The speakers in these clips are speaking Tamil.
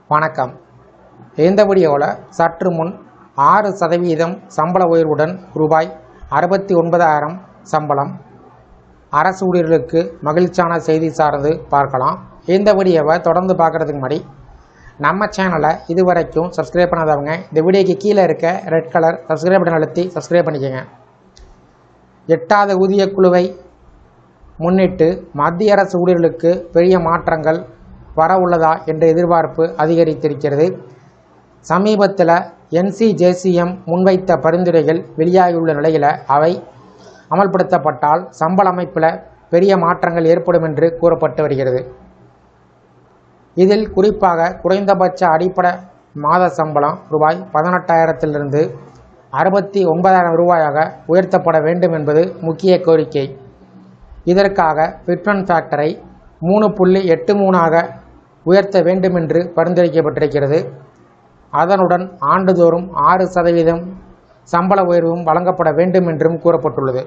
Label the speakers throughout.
Speaker 1: வணக்கம். இந்த வீடியோவில் சற்று முன் 6% சம்பள உயர்வுடன் ரூபாய் 69,000 சம்பளம் அரசு ஊழியர்களுக்கு மகிழ்ச்சியான செய்தி சார்ந்து பார்க்கலாம். இந்த வீடியோவை தொடர்ந்து பார்க்குறதுக்கு முன்னாடி நம்ம சேனலை இதுவரைக்கும் சப்ஸ்கிரைப் பண்ணாதவங்க இந்த வீடியோக்கு கீழே இருக்க ரெட் கலர் சப்ஸ்கிரைப் பட்டன் அழுத்தி சப்ஸ்கிரைப் பண்ணிக்கோங்க. 8வது ஊதிய குழுவை முன்னிட்டு மத்திய அரசு ஊழியர்களுக்கு பெரிய மாற்றங்கள் வர உள்ளதா என்ற எதிர்பார்ப்பு அதிகரித்திருக்கிறது. சமீபத்தில் NCJCM முன்வைத்த பரிந்துரைகள் வெளியாகியுள்ள நிலையில் அவை அமல்படுத்தப்பட்டால் சம்பள அமைப்பில் பெரிய மாற்றங்கள் ஏற்படும் என்று கூறப்பட்டு வருகிறது. இதில் குறிப்பாக குறைந்தபட்ச அடிப்படை மாத சம்பளம் ரூபாய் 18,000 69,000 ரூபாயாக உயர்த்தப்பட வேண்டும் என்பது முக்கிய கோரிக்கை. இதற்காக ஃபிட்மென்ட் ஃபேக்டரை 3.83 உயர்த்த வேண்டும் என்று பரிந்துரைக்கப்பட்டிருக்கிறது. அதனுடன் ஆண்டுதோறும் 6% சம்பள உயர்வும் வழங்கப்பட வேண்டும் என்றும் கூறப்பட்டுள்ளது.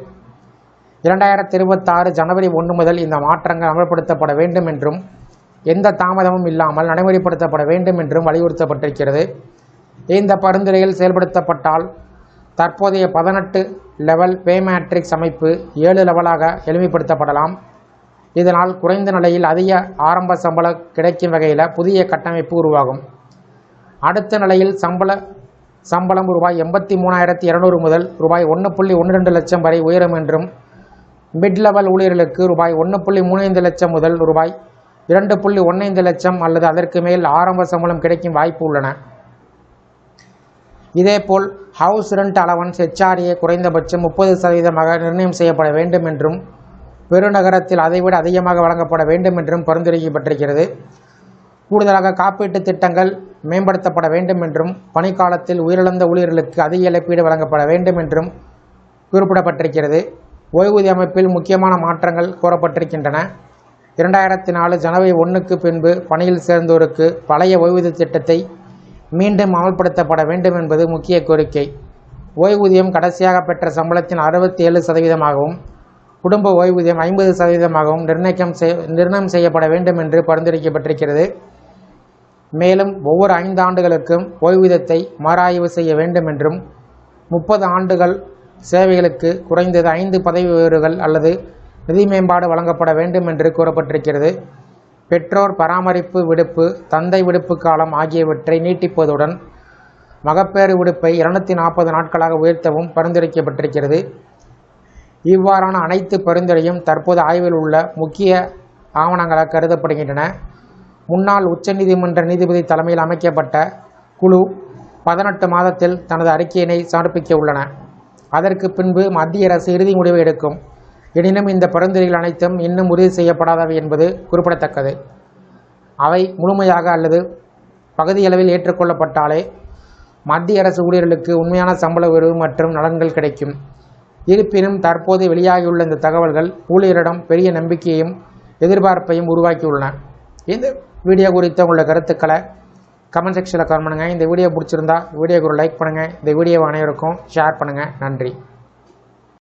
Speaker 1: 2026 ஜனவரி 1 முதல் இந்த மாற்றங்கள் அமல்படுத்தப்பட வேண்டும் என்றும் எந்த தாமதமும் இல்லாமல் நடைமுறைப்படுத்தப்பட வேண்டும் என்றும் வலியுறுத்தப்பட்டிருக்கிறது. இந்த பரிந்துரைகள் செயல்படுத்தப்பட்டால் தற்போதைய 18 லெவல் பே மேட்ரிக்ஸ் அமைப்பு 7 லெவலாக எளிமைப்படுத்தப்படலாம். இதனால் குறைந்த நிலையில் அதிக ஆரம்ப சம்பளம் கிடைக்கும் வகையில் புதிய கட்டமைப்பு உருவாகும். அடுத்த நிலையில் சம்பளம் ரூபாய் 83,200 முதல் ரூபாய் 1.12 லட்சம் வரை உயரும் என்றும் மிட் லெவல் ஊழியர்களுக்கு ரூபாய் 1.35 லட்சம் முதல் ரூபாய் 2.15 லட்சம் அல்லது அதற்கு மேல் ஆரம்ப சம்பளம் கிடைக்கும் வாய்ப்பு உள்ளன. இதேபோல் ஹவுஸ் ரெண்ட் அலவன்ஸ் HRA குறைந்தபட்சம் 30% நிர்ணயம் செய்யப்பட வேண்டும் என்றும் பெருநகரத்தில் அதைவிட அதிகமாக வழங்கப்பட வேண்டும் என்றும் பரிந்துரைக்கப்பட்டிருக்கிறது. கூடுதலாக காப்பீட்டுத் திட்டங்கள் மேம்படுத்தப்பட வேண்டும் என்றும் பணிக்காலத்தில் உயிரிழந்த ஊழியர்களுக்கு அதிக இழப்பீடு வழங்கப்பட வேண்டும் என்றும் குறிப்பிடப்பட்டிருக்கிறது. ஓய்வூதிய அமைப்பில் முக்கியமான மாற்றங்கள் கோரப்பட்டிருக்கின்றன. 2004 ஜனவரி 1க்கு பின்பு பணியில் சேர்ந்தோருக்கு பழைய ஓய்வூதிய திட்டத்தை மீண்டும் அமல்படுத்தப்பட வேண்டும் என்பது முக்கிய கோரிக்கை. ஓய்வூதியம் கடைசியாக பெற்ற சம்பளத்தின் 67%ஆகவும் குடும்ப ஓய்வூதியம் 50%ஆகவும் நிர்ணயம் செய்யப்பட வேண்டும் என்று பரிந்துரைக்கப்பட்டிருக்கிறது. மேலும் ஒவ்வொரு 5 ஆண்டுகளுக்கும் ஓய்வூதியத்தை மறுஆய்வு செய்ய வேண்டும் என்றும் 30 ஆண்டுகள் சேவைகளுக்கு குறைந்தது 5 பதவி உயர்வுகள் அல்லது நிதி மேம்பாடு வழங்கப்பட வேண்டும் என்று கூறப்பட்டிருக்கிறது. பெற்றோர் பராமரிப்பு விடுப்பு, தந்தை விடுப்பு காலம் ஆகியவற்றை நீட்டிப்பதுடன் மகப்பேறு விடுப்பை 240 நாட்களாக உயர்த்தவும் பரிந்துரைக்கப்பட்டிருக்கிறது. இவ்வாறான அனைத்து பரிந்துரையும் தற்போது ஆய்வில் உள்ள முக்கிய ஆவணங்களாக கருதப்படுகின்றன. முன்னாள் உச்சநீதிமன்ற நீதிபதி தலைமையில் அமைக்கப்பட்ட குழு 18 மாதத்தில் தனது அறிக்கையினை சமர்ப்பிக்க உள்ளன. அதற்கு பின்பு மத்திய அரசு இறுதி முடிவை எடுக்கும். எனினும் இந்த பரிந்துரைகள் அனைத்தும் இன்னும் உறுதி செய்யப்படாதவை என்பது குறிப்பிடத்தக்கது. அவை முழுமையாக அல்லது பகுதியளவில் ஏற்றுக்கொள்ளப்பட்டாலே மத்திய அரசு ஊழியர்களுக்கு உண்மையான சம்பள உயர்வு மற்றும் நலன்கள் கிடைக்கும். இருப்பினும் தற்போது வெளியாகியுள்ள இந்த தகவல்கள் ஊழியரிடம் பெரிய நம்பிக்கையையும் எதிர்பார்ப்பையும் உருவாக்கியுள்ளன. இந்த வீடியோ குறித்த உள்ள கருத்துக்களை கமெண்ட் செக்ஷனில் கமெண்ட் பண்ணுங்கள். இந்த வீடியோ பிடிச்சிருந்தா வீடியோக்கு ஒரு லைக் பண்ணுங்கள். இந்த வீடியோவை அனைவருக்கும் ஷேர் பண்ணுங்கள். நன்றி.